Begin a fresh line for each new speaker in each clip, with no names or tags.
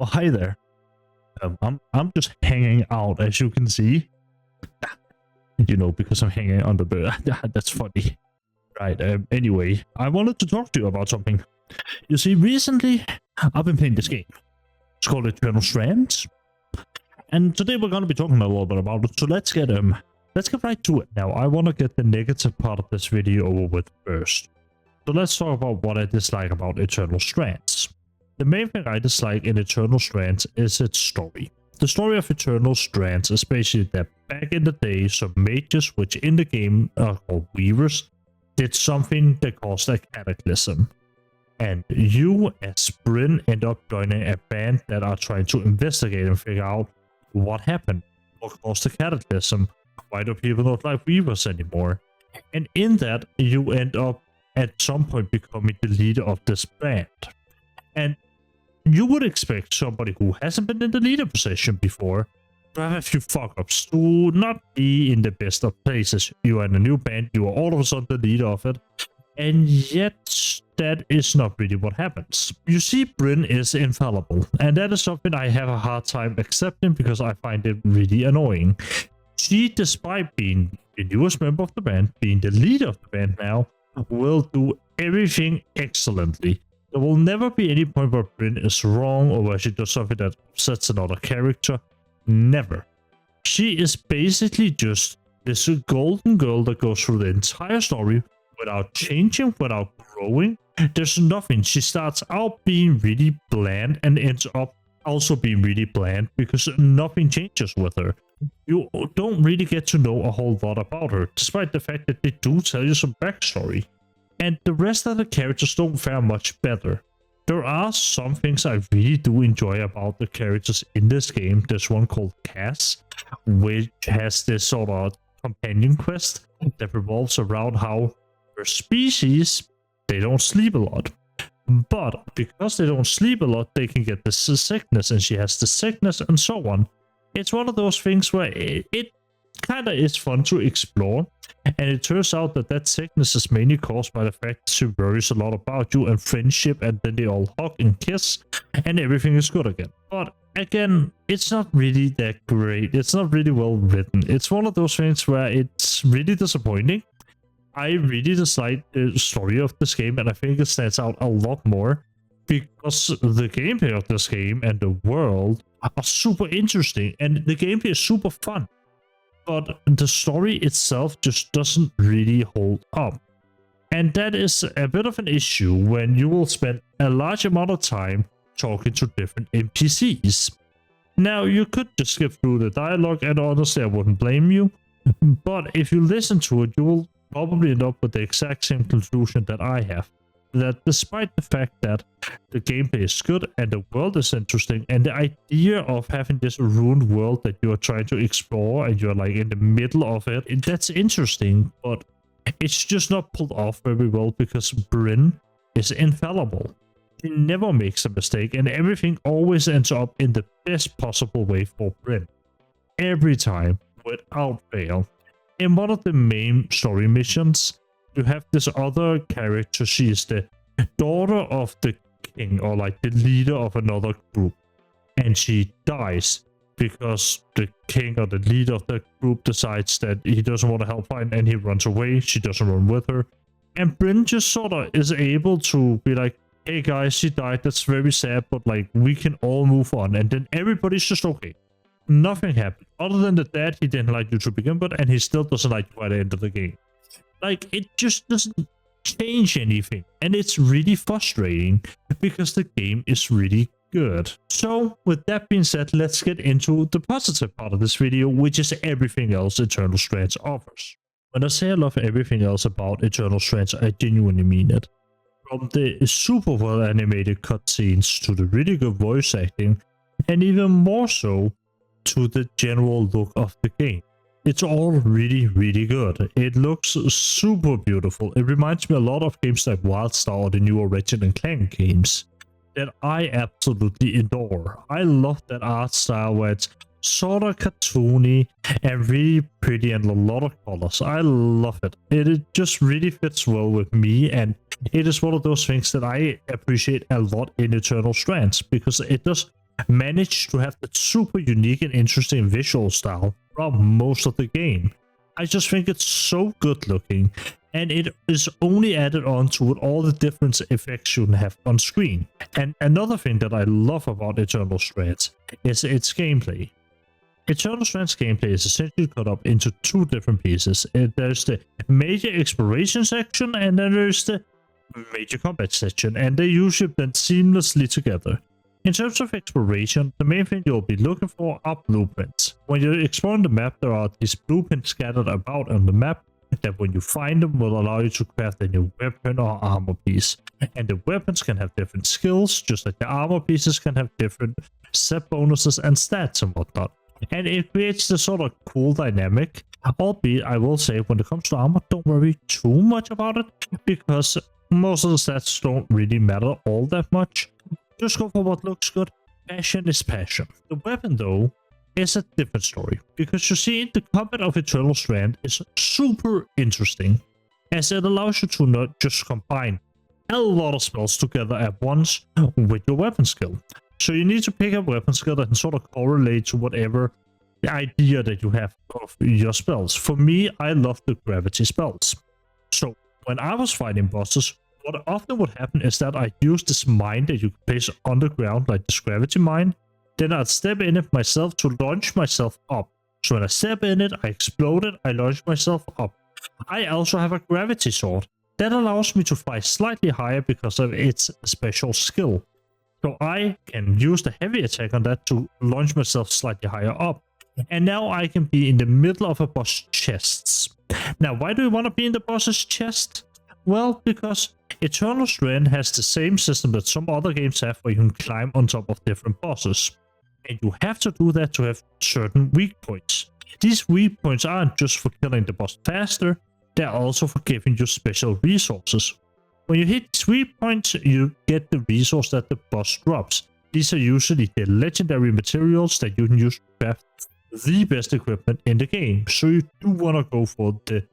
Well, hi there. I'm just hanging out, as you can see. You know, because I'm hanging under the. That's funny. Right. Anyway, I wanted to talk to you about something. You see, recently I've been playing this game. It's called Eternal Strands, and today we're going to be talking a little bit about it. So let's get right to it. Now, I want to get the negative part of this video over with first. So let's talk about what I dislike about Eternal Strands. The main thing I dislike in Eternal Strands is its story. The story of Eternal Strands is basically that back in the day, some mages, which in the game are called weavers, did something that caused a cataclysm. And you, as Bryn, end up joining a band that are trying to investigate and figure out what happened, what caused the cataclysm, why do people not like weavers anymore. And in that, you end up at some point becoming the leader of this band. And you would expect somebody who hasn't been in the leader position before to have a few fuck-ups, to not be in the best of places. You are in a new band, you are all of a sudden the leader of it, and yet that is not really what happens. You see, Bryn is infallible, and that is something I have a hard time accepting because I find it really annoying. She, despite being the newest member of the band, being the leader of the band now, will do everything excellently. There will never be any point where Bryn is wrong or where she does something that upsets another character. Never. She is basically just this golden girl that goes through the entire story without changing, without growing. There's nothing. She starts out being really bland and ends up also being really bland because nothing changes with her. You don't really get to know a whole lot about her, despite the fact that they do tell you some backstory. And the rest of the characters don't fare much better. There are some things I really do enjoy about the characters in this game. There's one called Cass, which has this sort of companion quest that revolves around how her species, they don't sleep a lot. But because they don't sleep a lot, they can get the sickness, and she has the sickness and so on. It's one of those things where it kind of is fun to explore, and it turns out that sickness is mainly caused by the fact that she worries a lot about you and friendship, and then they all hug and kiss and everything is good again. But again, it's not really that great. It's not really well written. It's one of those things where it's really disappointing. I really dislike the story of this game, and I think it stands out a lot more because the gameplay of this game and the world are super interesting, and the gameplay is super fun. But the story itself just doesn't really hold up. And that is a bit of an issue when you will spend a large amount of time talking to different NPCs. Now, you could just skip through the dialogue, and honestly, I wouldn't blame you. But if you listen to it, you will probably end up with the exact same conclusion that I have. That despite the fact that the gameplay is good and the world is interesting, and the idea of having this ruined world that you are trying to explore and you're like in the middle of it, that's interesting, but it's just not pulled off very well because Bryn is infallible. She never makes a mistake, and everything always ends up in the best possible way for Bryn. Every time, without fail. In one of the main story missions, you have this other character. She is the daughter of the king, or like the leader of another group, and she dies because the king or the leader of the group decides that he doesn't want to help her, and he runs away. She doesn't run with her, and Bryn just sort of is able to be like, hey guys, she died, that's very sad, but like we can all move on. And then everybody's just okay. Nothing happened other than the dad, he didn't like you to begin with, and he still doesn't like you by the end of the game. Like, it just doesn't change anything, and it's really frustrating because the game is really good. So, with that being said, let's get into the positive part of this video, which is everything else Eternal Strands offers. When I say I love everything else about Eternal Strands, I genuinely mean it. From the super well animated cutscenes to the really good voice acting, and even more so to the general look of the game. It's all really, really good. It looks super beautiful. It reminds me a lot of games like Wildstar or the newer Ratchet & Clank games that I absolutely adore. I love that art style where it's sort of cartoony and really pretty and a lot of colors. I love it. It just really fits well with me, and it is one of those things that I appreciate a lot in Eternal Strands because it does managed to have that super unique and interesting visual style throughout most of the game. I just think it's so good looking, and it is only added on to with all the different effects you can have on screen. And another thing that I love about Eternal Strands is its gameplay. Eternal Strands gameplay is essentially cut up into two different pieces. There's the major exploration section, and then there's the major combat section, and they usually blend seamlessly together. In terms of exploration, the main thing you'll be looking for are blueprints. When you're exploring the map, there are these blueprints scattered about on the map that when you find them will allow you to craft a new weapon or armor piece. And the weapons can have different skills, just like the armor pieces can have different set bonuses and stats and whatnot. And it creates this sort of cool dynamic, albeit I will say when it comes to armor, don't worry too much about it, because most of the stats don't really matter all that much. Just go for what looks good. Passion is passion. The weapon, though, is a different story. Because you see, the combat of Eternal Strand is super interesting, as it allows you to not just combine a lot of spells together at once with your weapon skill. So you need to pick a weapon skill that can sort of correlate to whatever the idea that you have of your spells. For me, I love the gravity spells. So when I was fighting bosses, what often would happen is that I use this mine that you can place on the ground, like this gravity mine. Then I'd step in it myself to launch myself up. So when I step in it, I explode it, I launch myself up. I also have a gravity sword. That allows me to fly slightly higher because of its special skill. So I can use the heavy attack on that to launch myself slightly higher up. And now I can be in the middle of a boss chests. Now, why do you want to be in the boss's chest? Well, because Eternal Strand has the same system that some other games have, where you can climb on top of different bosses. And you have to do that to have certain weak points. These weak points aren't just for killing the boss faster, they're also for giving you special resources. When you hit these weak points, you get the resource that the boss drops. These are usually the legendary materials that you can use to craft the best equipment in the game. So you do want to go for the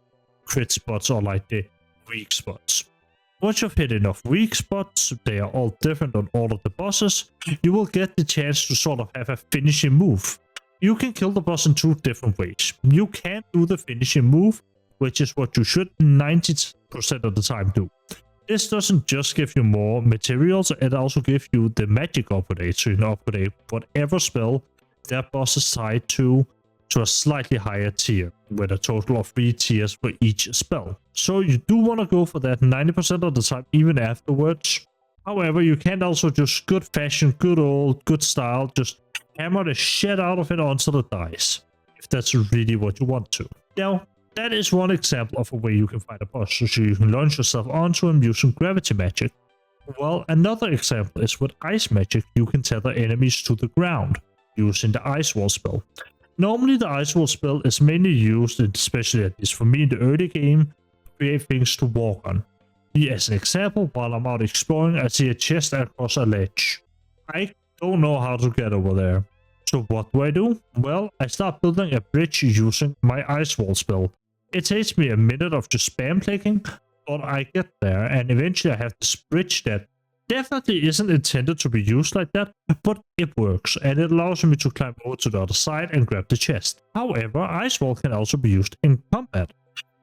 crit spots or like the weak spots. Once you've hit enough weak spots, they are all different on all of the bosses, you will get the chance to sort of have a finishing move. You can kill the boss in two different ways. You can do the finishing move, which is what you should 90% of the time do. This doesn't just give you more materials, it also gives you the magic upgrade, so you can upgrade whatever spell that boss is tied to a slightly higher tier, with a total of 3 tiers for each spell. So you do want to go for that 90% of the time, even afterwards. However, you can also just good fashion, good style, just hammer the shit out of it onto the dice, if that's really what you want to. Now, that is one example of a way you can fight a boss, so you can launch yourself onto him using gravity magic. Well, another example is with ice magic, you can tether enemies to the ground using the ice wall spell. Normally, the ice wall spell is mainly used, especially at least for me in the early game, to create things to walk on. As an example, while I'm out exploring, I see a chest across a ledge. I don't know how to get over there. So what do? Well, I start building a bridge using my ice wall spell. It takes me a minute of just spam clicking, but I get there, and eventually I have this bridge that definitely isn't intended to be used like that, but it works, and it allows me to climb over to the other side and grab the chest. However, ice wall can also be used in combat.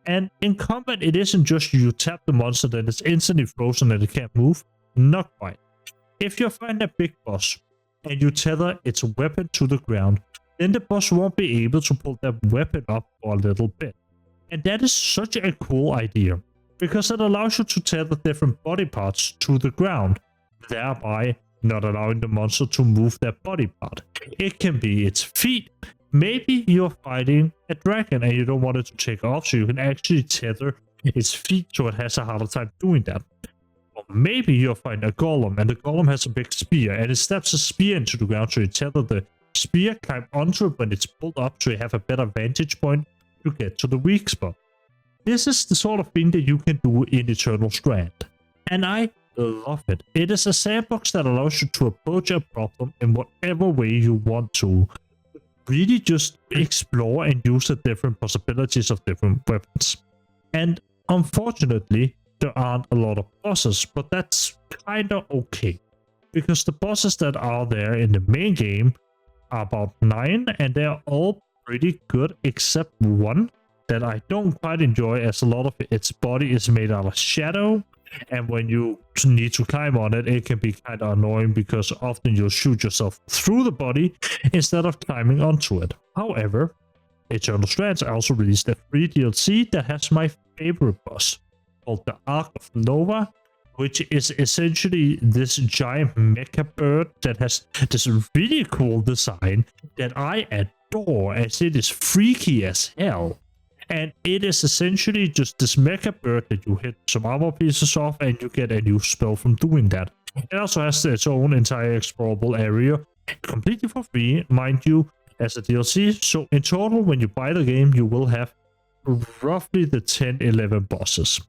And in combat, it isn't just you tap the monster that it's instantly frozen and it can't move. Not quite. If you find a big boss and you tether its weapon to the ground, then the boss won't be able to pull that weapon up for a little bit. And that is such a cool idea, because it allows you to tether different body parts to the ground, thereby not allowing the monster to move that body part. It can be its feet. Maybe you're fighting a dragon and you don't want it to take off, so you can actually tether its feet so it has a harder time doing that. Or maybe you're fighting a golem and the golem has a big spear and it stabs a spear into the ground, so you tether the spear, climb onto it when it's pulled up so you have a better vantage point to get to the weak spot. This is the sort of thing that you can do in Eternal Strand, and I love it. It is a sandbox that allows you to approach a problem in whatever way you want to. Really just explore and use the different possibilities of different weapons. And unfortunately, there aren't a lot of bosses, but that's kinda okay. because the bosses that are there in the main game are about 9, and they're all pretty good except one that I don't quite enjoy, as a lot of its body is made out of shadow, and when you need to climb on it, it can be kind of annoying because often you'll shoot yourself through the body instead of climbing onto it. However, Eternal Strands also released a free DLC that has my favorite boss, called the Ark of Nova, which is essentially this giant mecha bird that has this really cool design that I adore, as it is freaky as hell. And it is essentially just this mecha bird that you hit some armor pieces off and you get a new spell from doing that. It also has its own entire explorable area, completely for free, mind you, as a DLC. So in total, when you buy the game, you will have roughly the 10-11 bosses.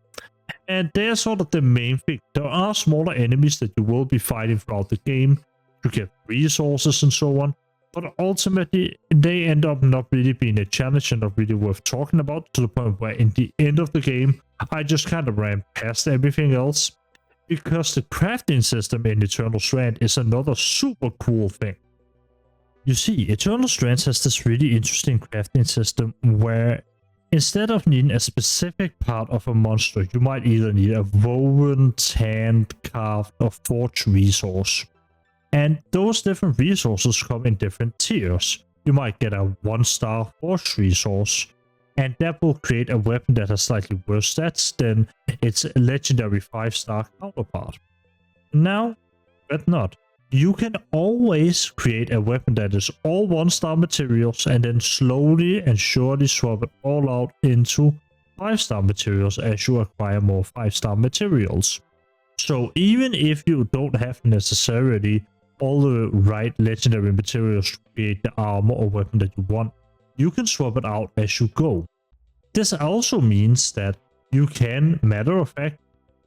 And they're sort of the main thing. There are smaller enemies that you will be fighting throughout the game to get resources and so on. But ultimately, they end up not really being a challenge and not really worth talking about, to the point where in the end of the game, I just kind of ran past everything else. Because the crafting system in Eternal Strand is another super cool thing. You see, Eternal Strands has this really interesting crafting system where instead of needing a specific part of a monster, you might either need a woven, tanned, carved, or forged resource. And those different resources come in different tiers. You might get a 1-star forged resource, and that will create a weapon that has slightly worse stats than its legendary 5-star counterpart. Now, but not. You can always create a weapon that is all 1-star materials and then slowly and surely swap it all out into 5-star materials as you acquire more 5-star materials. So even if you don't have necessarily all the right legendary materials to create the armor or weapon that you want, you can swap it out as you go. This also means that you can, matter of fact,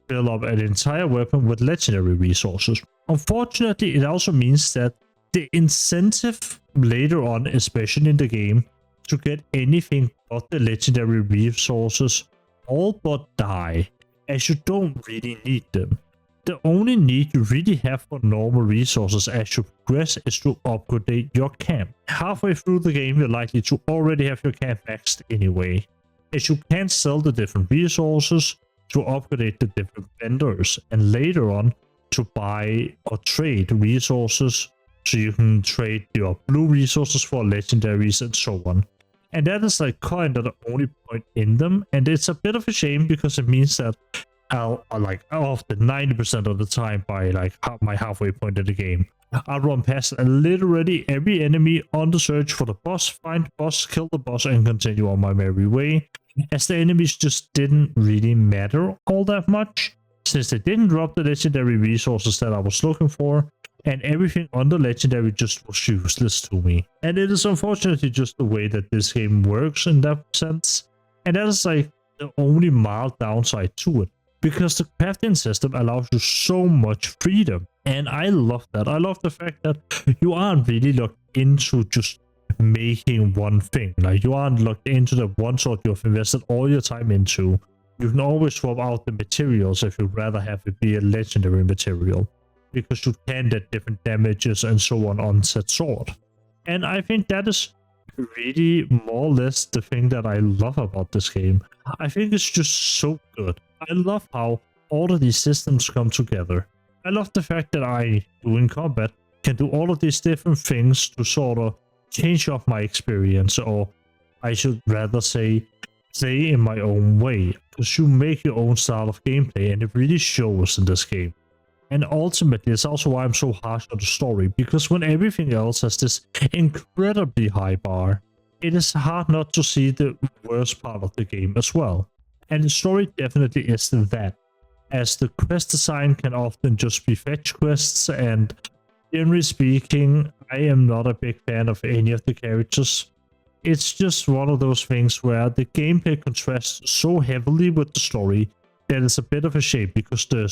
fill up an entire weapon with legendary resources. Unfortunately, it also means that the incentive later on, especially in the game, to get anything but the legendary resources all but die, as you don't really need them. The only need you really have for normal resources as you progress is to upgrade your camp. Halfway through the game, you're likely to already have your camp maxed anyway, as you can sell the different resources to upgrade the different vendors, and later on to buy or trade resources, so you can trade your blue resources for legendaries and so on. And that is like kind of the only point in them, and it's a bit of a shame because it means that I'll like often 90% of the time by like my halfway point of the game, I'll run past literally every enemy on the search for the boss, find the boss, kill the boss, and continue on my merry way, as the enemies just didn't really matter all that much, since they didn't drop the legendary resources that I was looking for, and everything on the legendary just was useless to me. And it is unfortunately just the way that this game works in that sense, and that is like the only mild downside to it, because the crafting system allows you so much freedom, and I love that. I love the fact that you aren't really locked into just making one thing. Like, you aren't locked into the one sort you've invested all your time into. You can always swap out the materials if you'd rather have it be a legendary material, because you can get different damages and so on said sword. And I think that is really more or less the thing that I love about this game. I think it's just so good. I love how all of these systems come together. I love the fact that I, doing combat, can do all of these different things to sort of change up my experience, or I should rather say, play in my own way, because you make your own style of gameplay, and it really shows in this game. And ultimately, it's also why I'm so harsh on the story, because when everything else has this incredibly high bar, it is hard not to see the worst part of the game as well. And the story definitely is that, as the quest design can often just be fetch quests, and generally speaking, I am not a big fan of any of the characters. It's just one of those things where the gameplay contrasts so heavily with the story that it's a bit of a shame, because the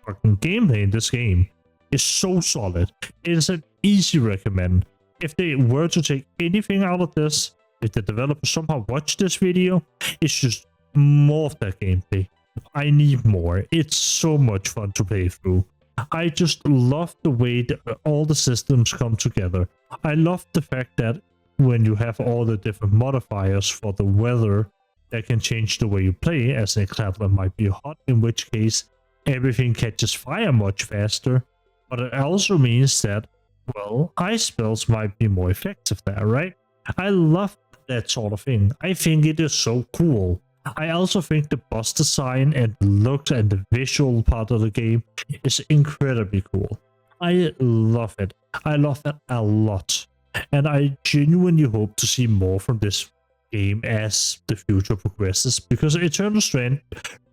fucking gameplay in this game is so solid. It is an easy recommend. If they were to take anything out of this, if the developers somehow watch this video, it's just more of that gameplay. I need more. It's so much fun to play through. I just love the way that all the systems come together. I love the fact that when you have all the different modifiers for the weather that can change the way you play, as an example, it might be hot, in which case everything catches fire much faster. But it also means that, well, ice spells might be more effective there, right? I love that sort of thing. I think it is so cool. I also think the boss design and the looks and the visual part of the game is incredibly cool. I love it. I love it a lot. And I genuinely hope to see more from this game as the future progresses, because Eternal Strand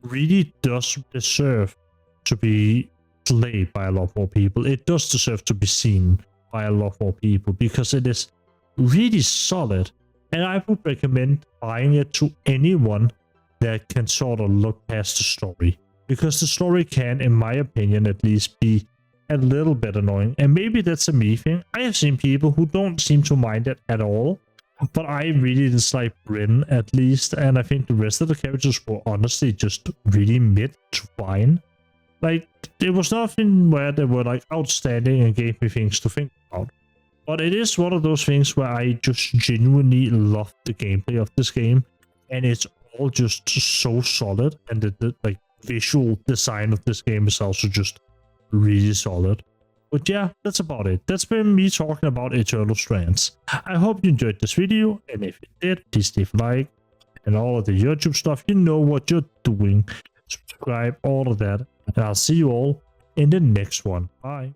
really does deserve to be played by a lot more people. It does deserve to be seen by a lot more people because it is really solid. And I would recommend buying it to anyone that can sort of look past the story, because the story can, in my opinion at least, be a little bit annoying. And maybe that's a me thing. I have seen people who don't seem to mind it at all, but I really dislike Bryn at least, and I think the rest of the characters were honestly just really mid to fine. Like, it was nothing where they were like outstanding and gave me things to think about. But it is one of those things where I just genuinely love the gameplay of this game, and it's all just so solid, and the like visual design of this game is also just really solid. But yeah, that's about it. That's been me talking about Eternal Strands. I hope you enjoyed this video, and if you did, please leave a like, and all of the YouTube stuff, you know what you're doing. Subscribe, all of that, and I'll see you all in the next one. Bye.